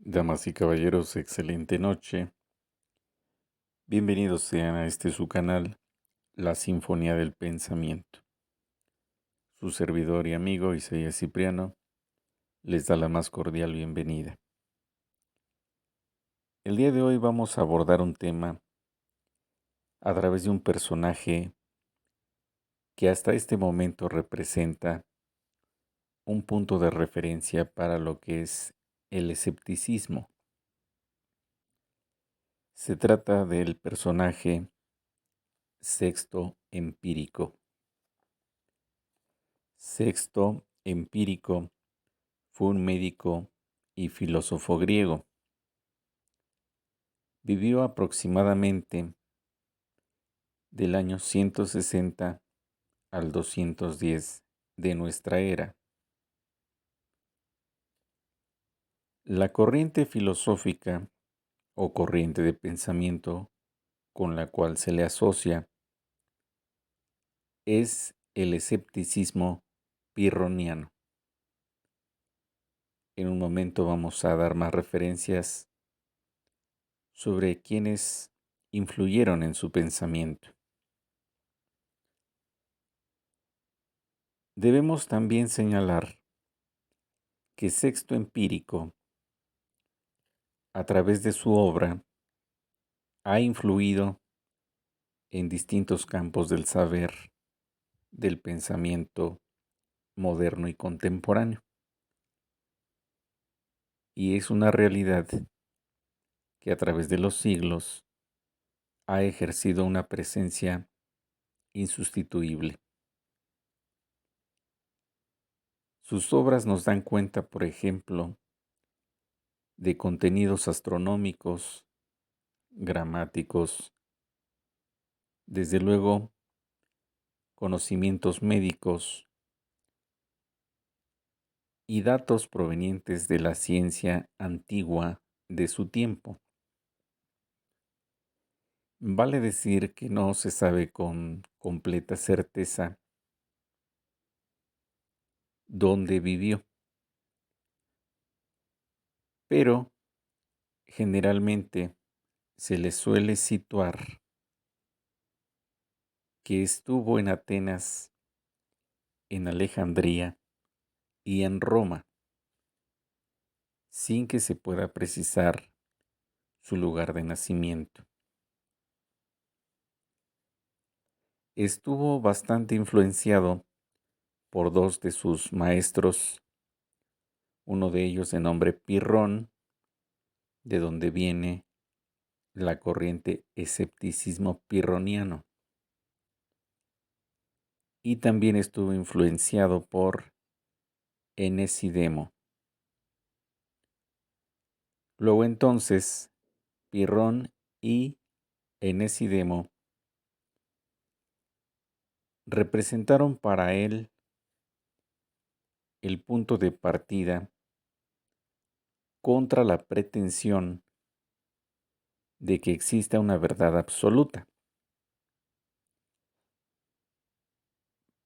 Damas y caballeros, excelente noche. Bienvenidos sean a este su canal, La Sinfonía del Pensamiento. Su servidor y amigo Isaías Cipriano les da la más cordial bienvenida. El día de hoy vamos a abordar un tema a través de un personaje que hasta este momento representa un punto de referencia para lo que es el escepticismo. Se trata del personaje Sexto Empírico. Sexto Empírico fue un médico y filósofo griego. Vivió aproximadamente del año 160 al 210 de nuestra era. La corriente filosófica o corriente de pensamiento con la cual se le asocia es el escepticismo pirroniano. En un momento vamos a dar más referencias sobre quienes influyeron en su pensamiento. Debemos también señalar que Sexto Empírico, a través de su obra, ha influido en distintos campos del saber, del pensamiento moderno y contemporáneo. Y es una realidad que a través de los siglos ha ejercido una presencia insustituible. Sus obras nos dan cuenta, por ejemplo, de contenidos astronómicos, gramáticos, desde luego, conocimientos médicos y datos provenientes de la ciencia antigua de su tiempo. Vale decir que no se sabe con completa certeza dónde vivió, pero generalmente se le suele situar que estuvo en Atenas, en Alejandría y en Roma, sin que se pueda precisar su lugar de nacimiento. Estuvo bastante influenciado por dos de sus maestros, uno de ellos de nombre Pirrón, de donde viene la corriente escepticismo pirroniano, y también estuvo influenciado por Enesidemo. Luego entonces, Pirrón y Enesidemo representaron para él el punto de partida contra la pretensión de que exista una verdad absoluta.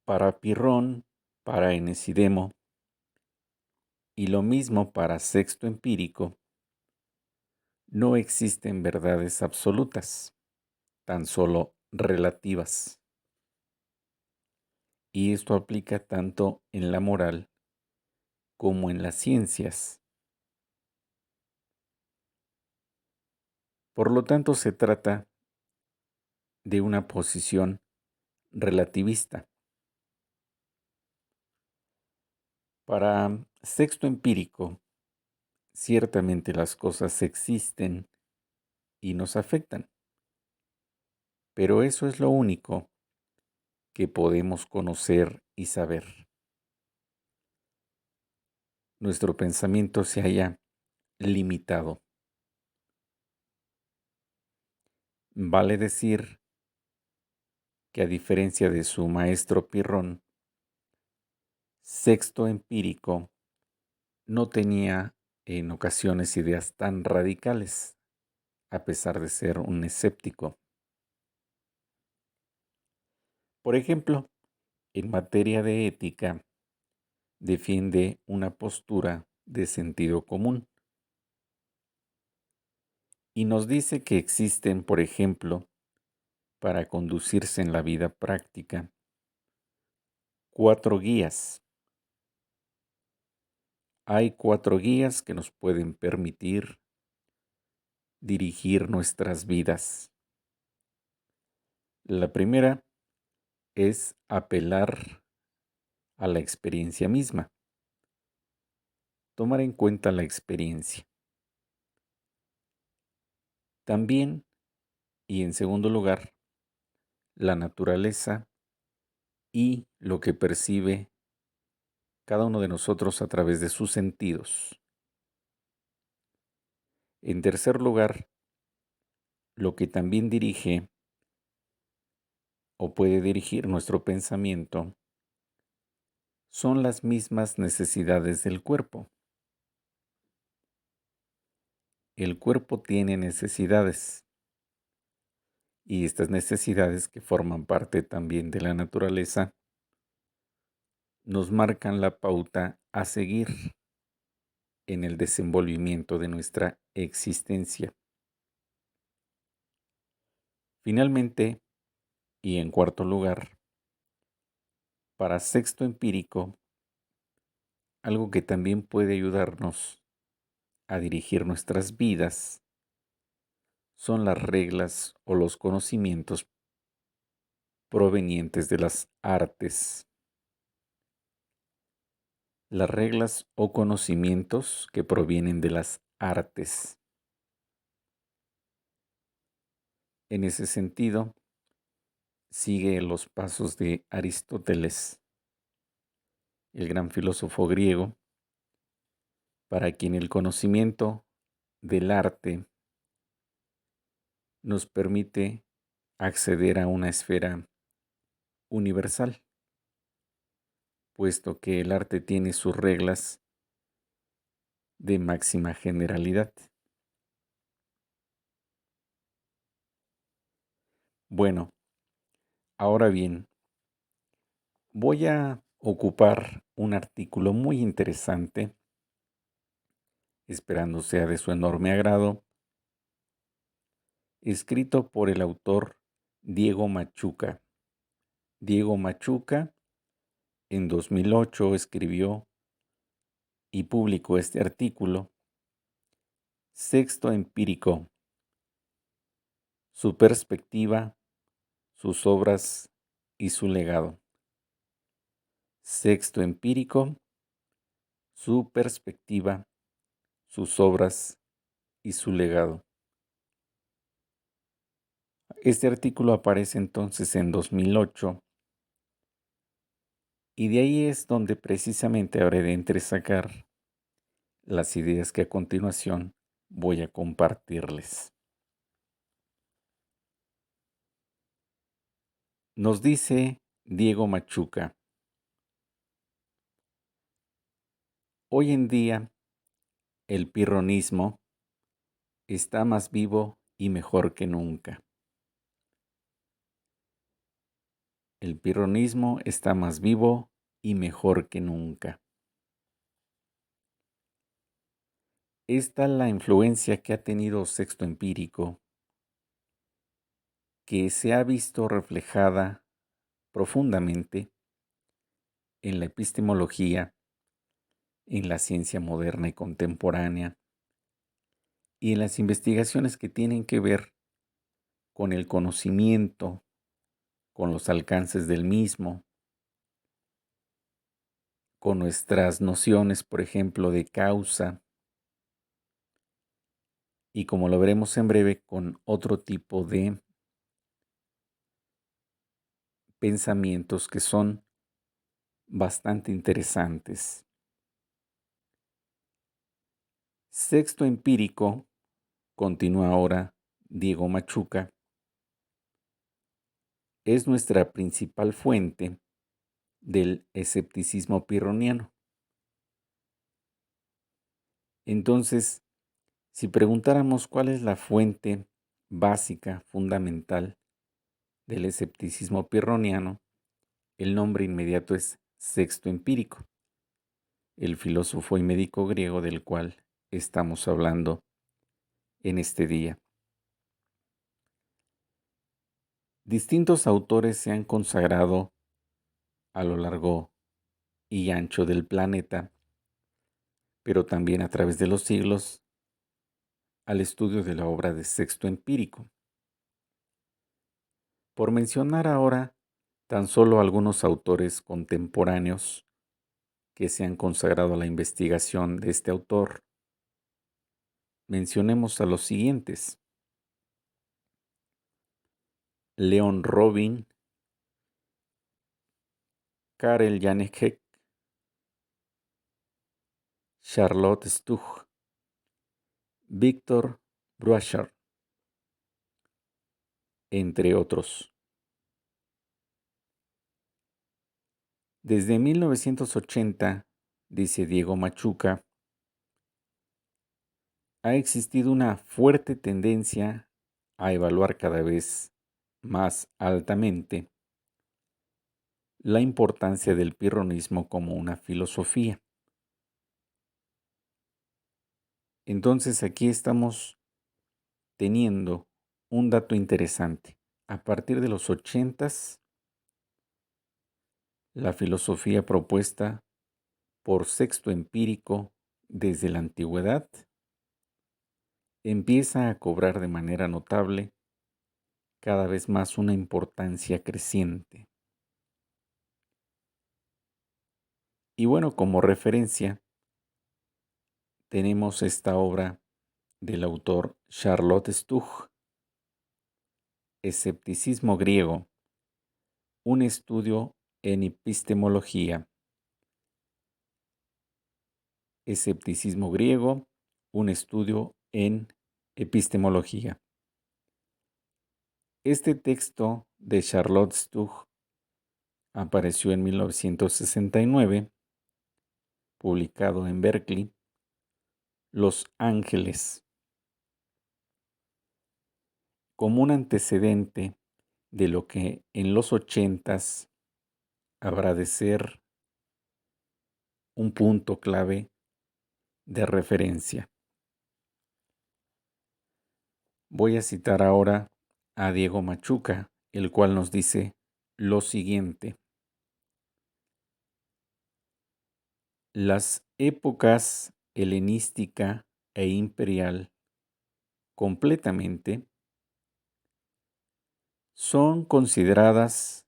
Para Pirrón, para Enesidemo, y lo mismo para Sexto Empírico, no existen verdades absolutas, tan solo relativas. Y esto aplica tanto en la moral como en las ciencias. Por lo tanto, se trata de una posición relativista. Para Sexto Empírico, ciertamente las cosas existen y nos afectan, pero eso es lo único que podemos conocer y saber. Nuestro pensamiento se halla limitado. Vale decir que a diferencia de su maestro Pirrón, Sexto Empírico no tenía en ocasiones ideas tan radicales, a pesar de ser un escéptico. Por ejemplo, en materia de ética, defiende una postura de sentido común, y nos dice que existen, por ejemplo, para conducirse en la vida práctica, 4 guías. Hay 4 guías que nos pueden permitir dirigir nuestras vidas. La primera es apelar a la experiencia misma, tomar en cuenta la experiencia. También, y en segundo lugar, la naturaleza y lo que percibe cada uno de nosotros a través de sus sentidos. En tercer lugar, lo que también dirige o puede dirigir nuestro pensamiento son las mismas necesidades del cuerpo. El cuerpo tiene necesidades y estas necesidades, que forman parte también de la naturaleza, nos marcan la pauta a seguir en el desenvolvimiento de nuestra existencia. Finalmente, y en cuarto lugar, para sexto empírico, algo que también puede ayudarnos a dirigir nuestras vidas son las reglas o los conocimientos provenientes de las artes. Las reglas o conocimientos que provienen de las artes. En ese sentido, sigue los pasos de Aristóteles, el gran filósofo griego, para quien el conocimiento del arte nos permite acceder a una esfera universal, puesto que el arte tiene sus reglas de máxima generalidad. Bueno, ahora bien, voy a ocupar un artículo muy interesante, esperando sea de su enorme agrado, escrito por el autor Diego Machuca. Diego Machuca en 2008 escribió y publicó este artículo, Sexto Empírico, su perspectiva, sus obras y su legado. Sexto Empírico, su perspectiva, sus obras y su legado. Este artículo aparece entonces en 2008 y de ahí es donde precisamente habré de entresacar las ideas que a continuación voy a compartirles. Nos dice Diego Machuca: hoy en día el pirronismo está más vivo y mejor que nunca. El pirronismo está más vivo y mejor que nunca. Esta la influencia que ha tenido Sexto Empírico, que se ha visto reflejada profundamente en la epistemología, en la ciencia moderna y contemporánea, y en las investigaciones que tienen que ver con el conocimiento, con los alcances del mismo, con nuestras nociones, por ejemplo, de causa, y como lo veremos en breve, con otro tipo de pensamientos que son bastante interesantes. Sexto Empírico, continúa ahora Diego Machuca, es nuestra principal fuente del escepticismo pirroniano. Entonces, si preguntáramos cuál es la fuente básica, fundamental del escepticismo pirroniano, el nombre inmediato es Sexto Empírico, el filósofo y médico griego del cual estamos hablando en este día. Distintos autores se han consagrado a lo largo y ancho del planeta, pero también a través de los siglos, al estudio de la obra de Sexto Empírico. Por mencionar ahora tan solo algunos autores contemporáneos que se han consagrado a la investigación de este autor, mencionemos a los siguientes: Leon Robin, Karel Janeček, Charlotte Stug, Victor Broussard, entre otros. Desde 1980, dice Diego Machuca, ha existido una fuerte tendencia a evaluar cada vez más altamente la importancia del pirronismo como una filosofía. Entonces aquí estamos teniendo un dato interesante. A partir de los 80s, la filosofía propuesta por Sexto Empírico desde la antigüedad empieza a cobrar de manera notable cada vez más una importancia creciente. Y bueno, como referencia, tenemos esta obra del autor Charlotte Stug, Escepticismo griego, un estudio en epistemología. Escepticismo griego, un estudio en epistemología. Este texto de Charlotte Stug apareció en 1969, publicado en Berkeley, Los Ángeles, como un antecedente de lo que en los 80s habrá de ser un punto clave de referencia. Voy a citar ahora a Diego Machuca, el cual nos dice lo siguiente: las épocas helenística e imperial completamente son consideradas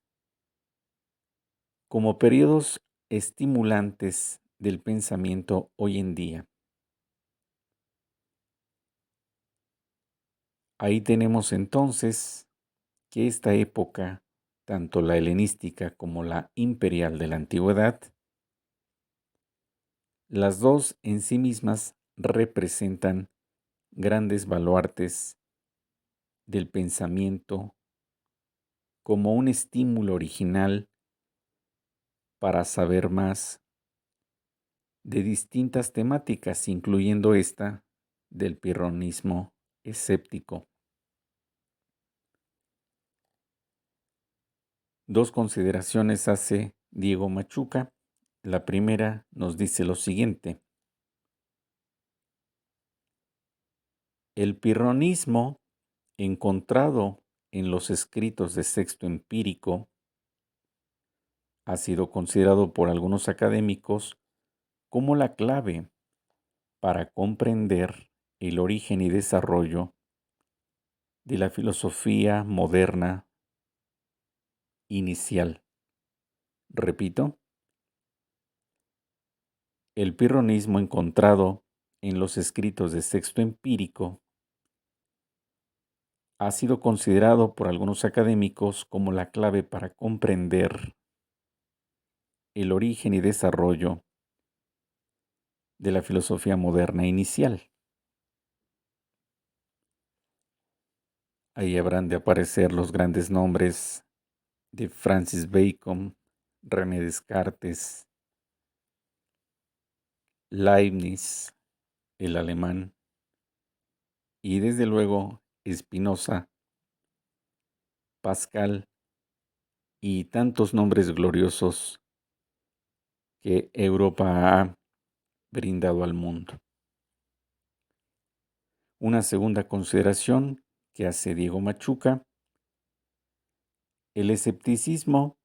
como periodos estimulantes del pensamiento hoy en día. Ahí tenemos entonces que esta época, tanto la helenística como la imperial de la antigüedad, las dos en sí mismas representan grandes baluartes del pensamiento como un estímulo original para saber más de distintas temáticas, incluyendo esta del pirronismo escéptico. Dos consideraciones hace Diego Machuca. La primera nos dice lo siguiente: el pirronismo encontrado en los escritos de Sexto Empírico ha sido considerado por algunos académicos como la clave para comprender el origen y desarrollo de la filosofía moderna inicial. Repito, el pirronismo encontrado en los escritos de Sexto Empírico ha sido considerado por algunos académicos como la clave para comprender el origen y desarrollo de la filosofía moderna inicial. Ahí habrán de aparecer los grandes nombres de Francis Bacon, René Descartes, Leibniz, el alemán, y desde luego Spinoza, Pascal y tantos nombres gloriosos que Europa ha brindado al mundo. Una segunda consideración que hace Diego Machuca El escepticismo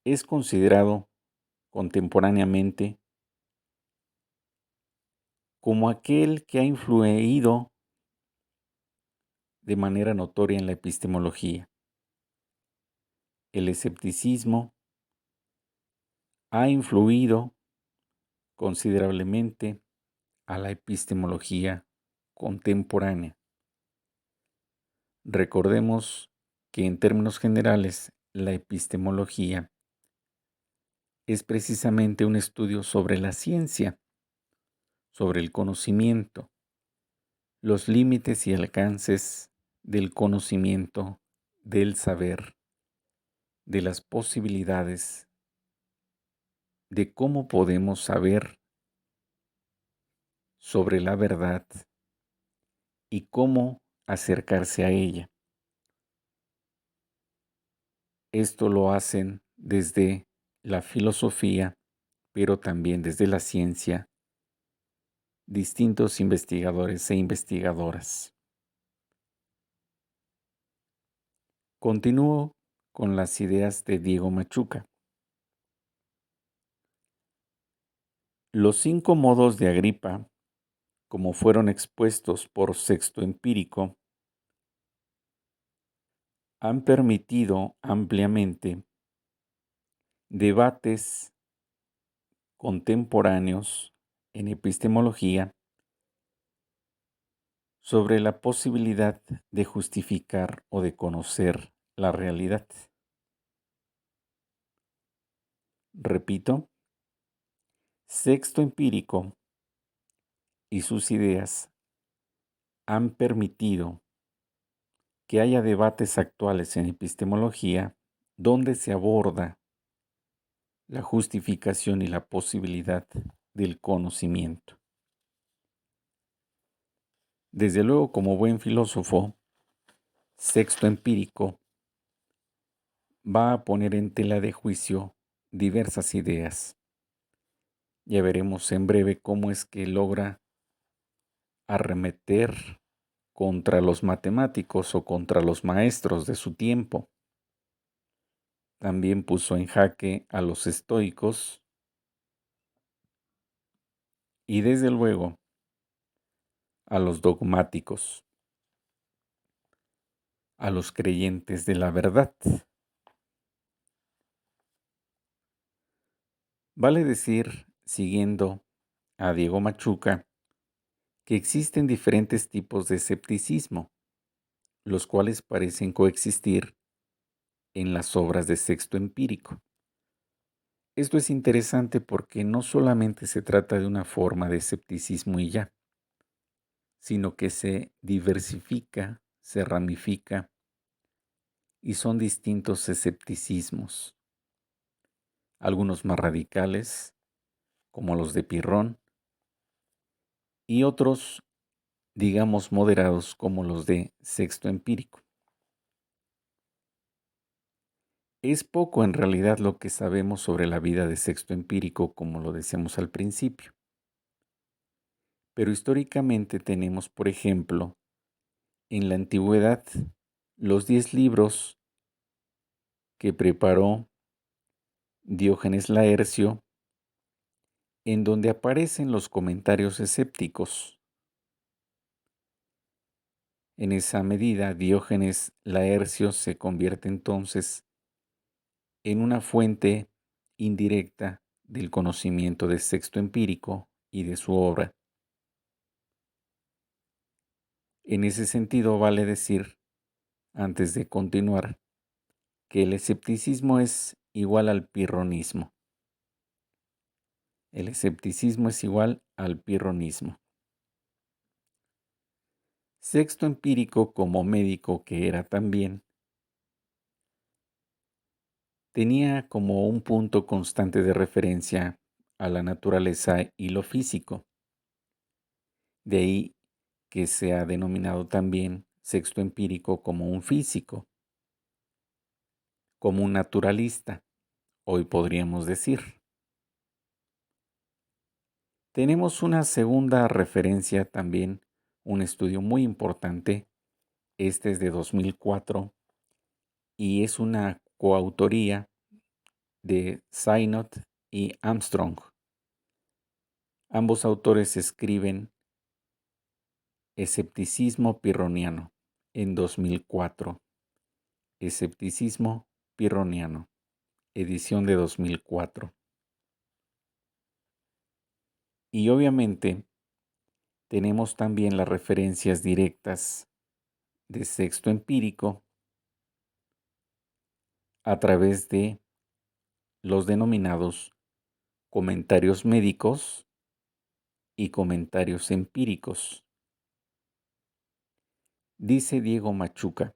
es considerado contemporáneamente como aquel que ha influido de manera notoria en la epistemología. El escepticismo ha influido considerablemente a la epistemología contemporánea. Recordemos que en términos generales, la epistemología es precisamente un estudio sobre la ciencia, sobre el conocimiento, los límites y alcances del conocimiento, del saber, de las posibilidades, de cómo podemos saber sobre la verdad y cómo acercarse a ella. Esto lo hacen desde la filosofía, pero también desde la ciencia, distintos investigadores e investigadoras. Continúo con las ideas de Diego Machuca. Los 5 modos de Agripa, como fueron expuestos por Sexto Empírico, han permitido ampliamente debates contemporáneos en epistemología sobre la posibilidad de justificar o de conocer la realidad. Repito, Sexto Empírico y sus ideas han permitido que haya debates actuales en epistemología donde se aborda la justificación y la posibilidad del conocimiento. Desde luego, como buen filósofo, Sexto Empírico va a poner en tela de juicio diversas ideas. Ya veremos en breve cómo es que logra arremeter contra los matemáticos o contra los maestros de su tiempo. También puso en jaque a los estoicos y desde luego a los dogmáticos, a los creyentes de la verdad. Vale decir, siguiendo a Diego Machuca, que existen diferentes tipos de escepticismo, los cuales parecen coexistir en las obras de Sexto Empírico. Esto es interesante porque no solamente se trata de una forma de escepticismo y ya, sino que se diversifica, se ramifica y son distintos escepticismos, algunos más radicales, como los de Pirrón, y otros, digamos, moderados, como los de Sexto Empírico. Es poco en realidad lo que sabemos sobre la vida de Sexto Empírico, como lo decíamos al principio. Pero históricamente tenemos, por ejemplo, en la antigüedad, los 10 libros que preparó Diógenes Laercio, en donde aparecen los comentarios escépticos. En esa medida, Diógenes Laercio se convierte entonces en una fuente indirecta del conocimiento de Sexto Empírico y de su obra. En ese sentido, vale decir, antes de continuar, que el escepticismo es igual al pirronismo. El escepticismo es igual al pirronismo. Sexto Empírico, como médico que era también, tenía como un punto constante de referencia a la naturaleza y lo físico. De ahí que se ha denominado también Sexto Empírico como un físico, como un naturalista, hoy podríamos decir. Tenemos una segunda referencia también, un estudio muy importante, Este es de 2004 y es una coautoría de Synod y Armstrong. Ambos autores escriben Escepticismo pirroniano en 2004. Escepticismo pirroniano, edición de 2004. Y obviamente tenemos también las referencias directas de Sexto Empírico a través de los denominados comentarios médicos y comentarios empíricos. Dice Diego Machuca: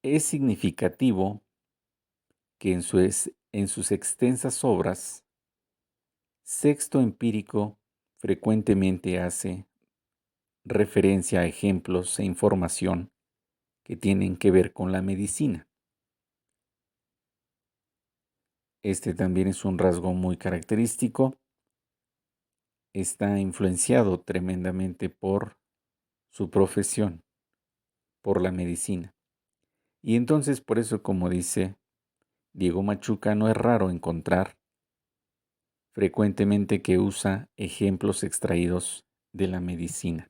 es significativo que en sus extensas obras, Sexto Empírico frecuentemente hace referencia a ejemplos e información que tienen que ver con la medicina. Este también es un rasgo muy característico. Está influenciado tremendamente por su profesión, por la medicina. Y entonces, por eso, como dice Diego Machuca, no es raro encontrar frecuentemente que usa ejemplos extraídos de la medicina.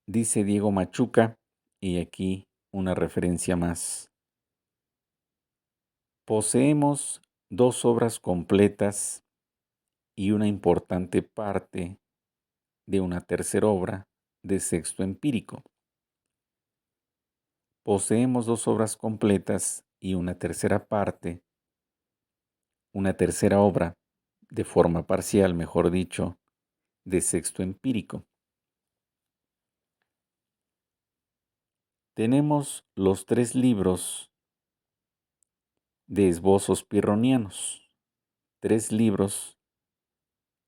Dice Diego Machuca, y aquí una referencia más: poseemos dos obras completas y una importante parte de una tercera obra de Sexto Empírico. Poseemos dos obras completas y una tercera parte, una tercera obra, de forma parcial, mejor dicho, de Sexto Empírico. Tenemos los 3 libros de esbozos pirronianos, 3 libros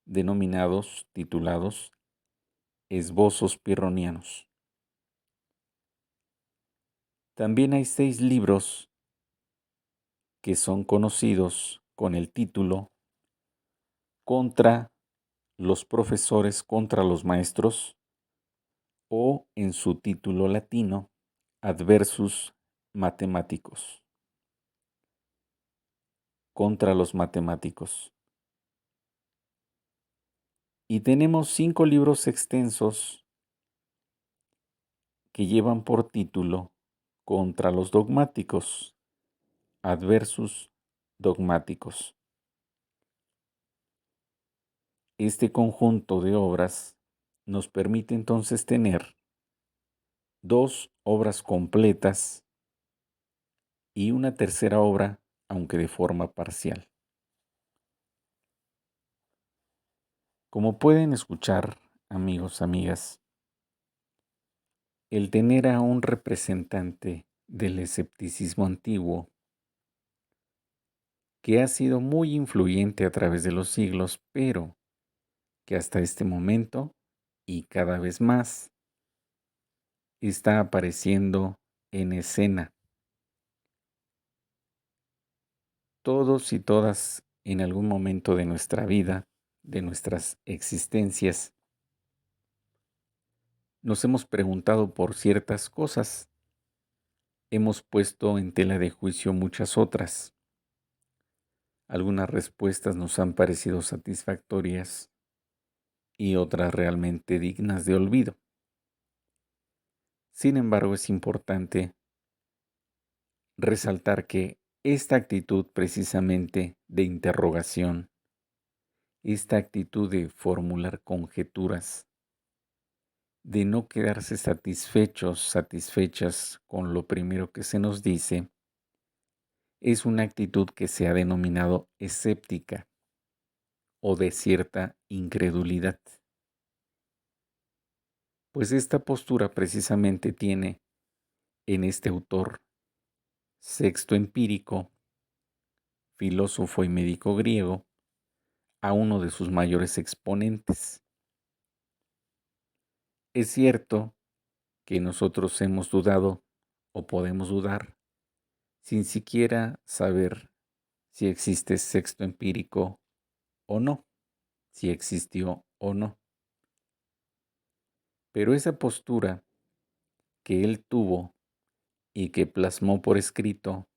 denominados, titulados esbozos pirronianos. También hay 6 libros que son conocidos con el título Contra los profesores contra los maestros, o en su título latino, Adversus Mathematicos. Contra los matemáticos. Y tenemos 5 libros extensos que llevan por título Contra los dogmáticos, Adversus Dogmáticos. Este conjunto de obras nos permite entonces tener 2 obras completas y una tercera obra, aunque de forma parcial. Como pueden escuchar, amigos, amigas, el tener a un representante del escepticismo antiguo, que ha sido muy influyente a través de los siglos, pero que hasta este momento, y cada vez más, está apareciendo en escena. Todos y todas, en algún momento de nuestra vida, de nuestras existencias, nos hemos preguntado por ciertas cosas. Hemos puesto en tela de juicio muchas otras. Algunas respuestas nos han parecido satisfactorias y otras realmente dignas de olvido. Sin embargo, es importante resaltar que esta actitud precisamente de interrogación, esta actitud de formular conjeturas, de no quedarse satisfechos, satisfechas con lo primero que se nos dice, es una actitud que se ha denominado escéptica o de cierta incredulidad. Pues esta postura precisamente tiene en este autor, Sexto Empírico, filósofo y médico griego, a uno de sus mayores exponentes. Es cierto que nosotros hemos dudado o podemos dudar sin siquiera saber si existe Sexto Empírico o no, si existió o no. Pero esa postura que él tuvo y que plasmó por escrito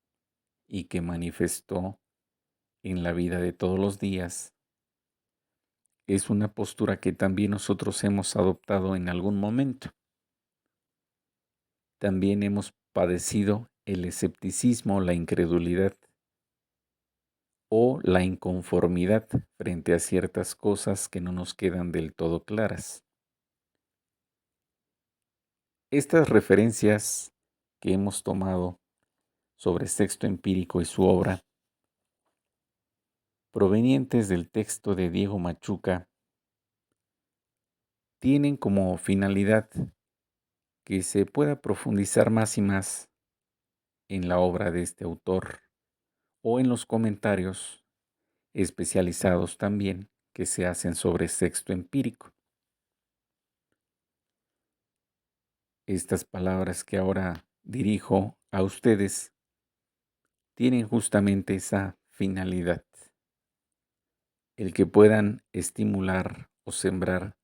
y que manifestó en la vida de todos los días, es una postura que también nosotros hemos adoptado en algún momento. También hemos padecido el escepticismo, la incredulidad o la inconformidad frente a ciertas cosas que no nos quedan del todo claras. Estas referencias que hemos tomado sobre Sexto Empírico y su obra, provenientes del texto de Diego Machuca, tienen como finalidad que se pueda profundizar más y más en la obra de este autor o en los comentarios especializados también que se hacen sobre Sexto Empírico. Estas palabras que ahora dirijo a ustedes tienen justamente esa finalidad, el que puedan estimular o sembrar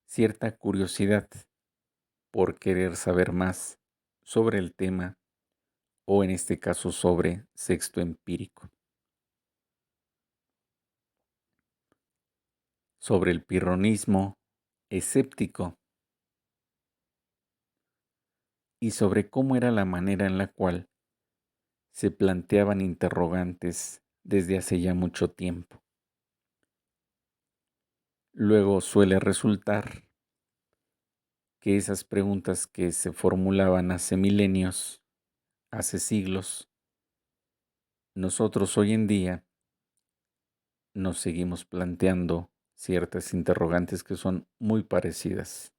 cierta curiosidad por querer saber más sobre el tema o en este caso sobre Sexto Empírico, sobre el pirronismo escéptico y sobre cómo era la manera en la cual se planteaban interrogantes desde hace ya mucho tiempo. Luego suele resultar que esas preguntas que se formulaban hace milenios, hace siglos, nosotros hoy en día nos seguimos planteando ciertas interrogantes que son muy parecidas.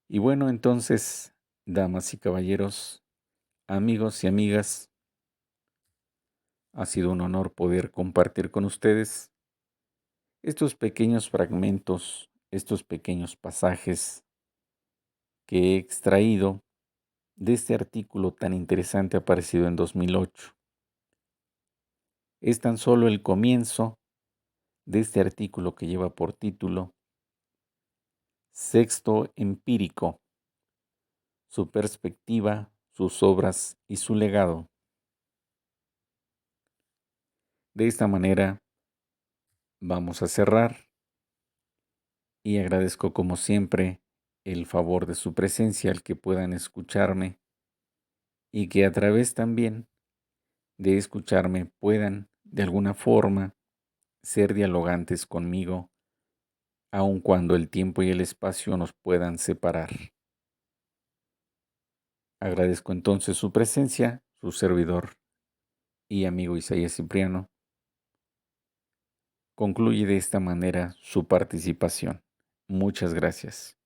Y bueno, entonces, damas y caballeros, amigos y amigas, ha sido un honor poder compartir con ustedes estos pequeños fragmentos, estos pequeños pasajes que he extraído de este artículo tan interesante aparecido en 2008. Es tan solo el comienzo de este artículo que lleva por título Sexto Empírico, su perspectiva, sus obras y su legado. De esta manera vamos a cerrar y agradezco como siempre el favor de su presencia, al que puedan escucharme y que a través también de escucharme puedan de alguna forma ser dialogantes conmigo, aun cuando el tiempo y el espacio nos puedan separar. Agradezco entonces su presencia, su servidor y amigo Isaías Cipriano. Concluye de esta manera su participación. Muchas gracias.